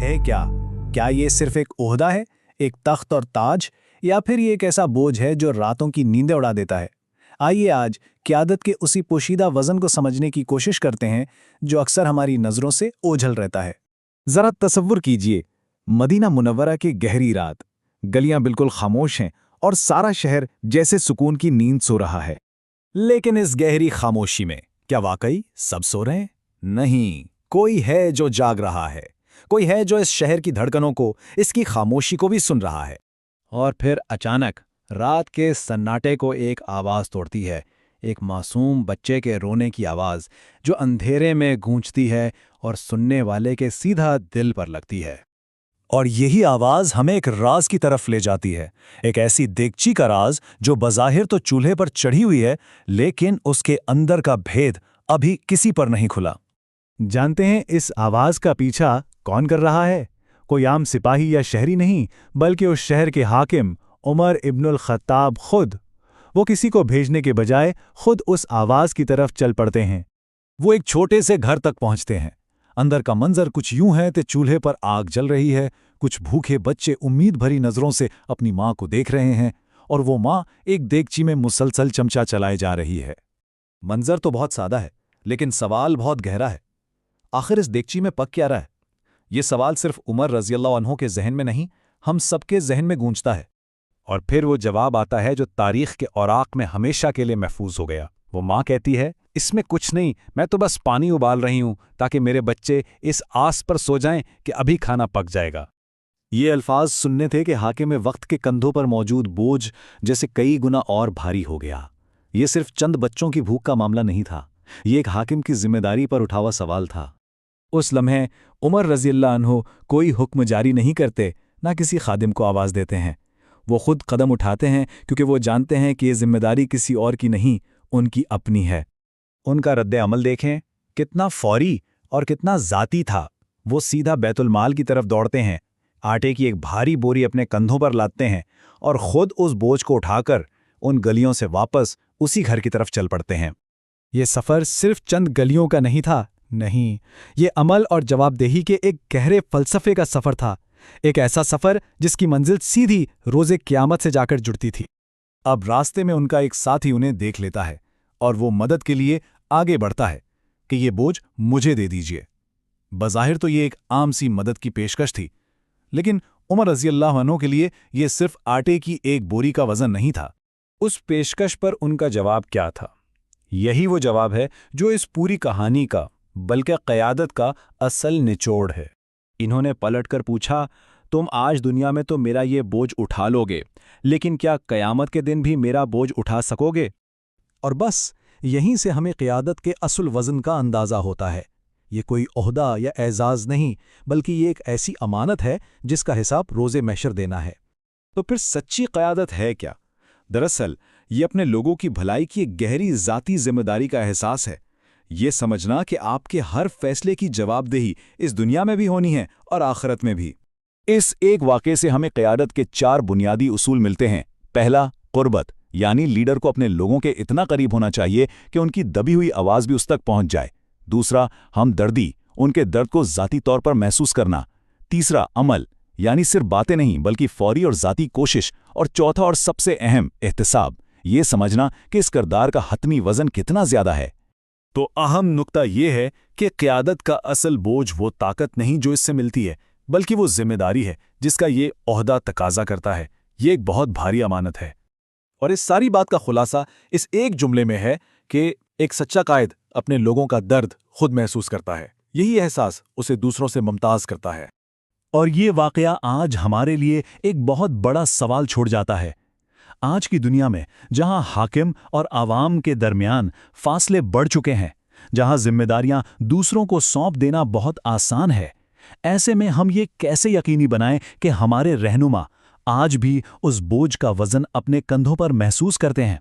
है क्या? क्या ये सिर्फ एक ओहदा है, एक तख्त और ताज, या फिर ये एक ऐसा बोझ है जो रातों की नींदें उड़ा देता है? आइए आज क़यादत के उसी पोशीदा वज़न को समझने की कोशिश करते हैं जो अक्सर हमारी नज़रों से ओझल रहता है। ज़रा तसव्वुर कीजिए, मदीना मुनव्वरा की गहरी रात, गलियां बिल्कुल खामोश हैं और सारा शहर जैसे सुकून की नींद सो रहा है। लेकिन इस गहरी खामोशी में क्या वाकई सब सो रहे हैं? नहीं, कोई है जो जाग रहा है। कोई है जो इस शहर की धड़कनों को, इसकी खामोशी को भी सुन रहा है। और फिर अचानक रात के सन्नाटे को एक आवाज़ तोड़ती है, एक मासूम बच्चे के रोने की आवाज़ जो अंधेरे में गूंजती है और सुनने वाले के सीधा दिल पर लगती है। और यही आवाज़ हमें एक राज की तरफ ले जाती है, एक ऐसी देगची का राज जो बज़ाहिर तो चूल्हे पर चढ़ी हुई है, लेकिन उसके अंदर का भेद अभी किसी पर नहीं खुला। जानते हैं इस आवाज़ का पीछा कौन कर रहा है? कोई आम सिपाही या शहरी नहीं, बल्कि उस शहर के हाकिम उमर इब्नुल खत्ताब खुद। वो किसी को भेजने के बजाय खुद उस आवाज़ की तरफ चल पड़ते हैं। वो एक छोटे से घर तक पहुंचते हैं। अंदर का मंजर कुछ यूं है कि चूल्हे पर आग जल रही है, कुछ भूखे बच्चे उम्मीद भरी नजरों से अपनी माँ को देख रहे हैं, और वो माँ एक देगची में मुसलसल चमचा चलाए जा रही है। मंजर तो बहुत सादा है, लेकिन सवाल बहुत गहरा है। आखिर इस देगची में पक क्या रहा है? ये सवाल सिर्फ उमर रज़ियल्लाहु अन्हु के जहन में नहीं, हम सबके जहन में गूंजता है। और फिर वो जवाब आता है जो तारीख के औराक में हमेशा के लिए महफूज हो गया। वो माँ कहती है, इसमें कुछ नहीं, मैं तो बस पानी उबाल रही हूं ताकि मेरे बच्चे इस आस पर सो जाएं कि अभी खाना पक जाएगा। ये अल्फाज सुनने थे कि हाकिम वक्त के कंधों पर मौजूद बोझ जैसे कई गुना और भारी हो गया। ये सिर्फ चंद बच्चों की भूख का मामला नहीं था, ये एक हाकिम की जिम्मेदारी पर उठा हुआ सवाल था। उस लम्हे उमर रज़ियल्लाहु अन्हु कोई हुक्म जारी नहीं करते, ना किसी खादिम को आवाज़ देते हैं। वो खुद कदम उठाते हैं क्योंकि वो जानते हैं कि ये जिम्मेदारी किसी और की नहीं, उनकी अपनी है। उनका रद्द अमल देखें, कितना फौरी और कितना ज़ाती था। वो सीधा बैतुल माल की तरफ दौड़ते हैं, आटे की एक भारी बोरी अपने कंधों पर लादते हैं और खुद उस बोझ को उठाकर उन गलियों से वापस उसी घर की तरफ चल पड़ते हैं। ये सफ़र सिर्फ चंद गलियों का नहीं था, नहीं, ये अमल और जवाबदेही के एक गहरे फ़लसफ़े का सफ़र था। एक ऐसा सफ़र जिसकी मंजिल सीधी रोज़े क़यामत से जाकर जुड़ती थी। अब रास्ते में उनका एक साथी उन्हें देख लेता है और वो मदद के लिए आगे बढ़ता है कि ये बोझ मुझे दे दीजिए। बज़ाहिर तो ये एक आम सी मदद की पेशकश थी, लेकिन उमर रज़ियल्लाहु अन्हु के लिए ये सिर्फ आटे की एक बोरी का वज़न नहीं था। उस पेशकश पर उनका जवाब क्या था? यही वो जवाब है जो इस पूरी कहानी का, बल्कि क़यादत का असल निचोड़ है। इन्होंने पलटकर पूछा, तुम आज दुनिया में तो मेरा ये बोझ उठा लोगे, लेकिन क्या क़यामत के दिन भी मेरा बोझ उठा सकोगे? और बस यहीं से हमें क़यादत के असल वज़न का अंदाज़ा होता है। ये कोई ओहदा या एज़ाज़ नहीं, बल्कि ये एक ऐसी अमानत है जिसका हिसाब रोज़े महशर देना है। तो फिर सच्ची क़यादत है क्या? दरअसल ये अपने लोगों की भलाई की एक गहरी ज़ाती ज़िम्मेदारी का एहसास है। ये समझना कि आपके हर फैसले की जवाबदेही इस दुनिया में भी होनी है और आखिरत में भी। इस एक वाक़े से हमें क़यादत के 4 बुनियादी उसूल मिलते हैं। पहला, क़ुर्बत, यानी लीडर को अपने लोगों के इतना करीब होना चाहिए कि उनकी दबी हुई आवाज़ भी उस तक पहुंच जाए। दूसरा, हमदर्दी, उनके दर्द को ज़ाती तौर पर महसूस करना। तीसरा, अमल, यानी सिर्फ बातें नहीं बल्कि फौरी और ज़ाती कोशिश। और चौथा और सबसे अहम, एहतिसाब, ये समझना कि इस किरदार का हतमी वज़न कितना ज़्यादा है। तो अहम नुक्ता ये है कि क़यादत का असल बोझ वो ताकत नहीं जो इससे मिलती है, बल्कि वो जिम्मेदारी है जिसका ये ओहदा तकाजा करता है। ये एक बहुत भारी अमानत है। और इस सारी बात का खुलासा इस एक जुमले में है कि एक सच्चा कायद अपने लोगों का दर्द खुद महसूस करता है। यही एहसास उसे दूसरों से मुमताज़ करता है। और ये वाक़या आज हमारे लिए एक बहुत बड़ा सवाल छोड़ जाता है। आज की दुनिया में जहां हाकिम और आवाम के दरमियान फासले बढ़ चुके हैं, जहां जिम्मेदारियां दूसरों को सौंप देना बहुत आसान है, ऐसे में हम ये कैसे यकीनी बनाएं कि हमारे रहनुमा आज भी उस बोझ का वज़न अपने कंधों पर महसूस करते हैं?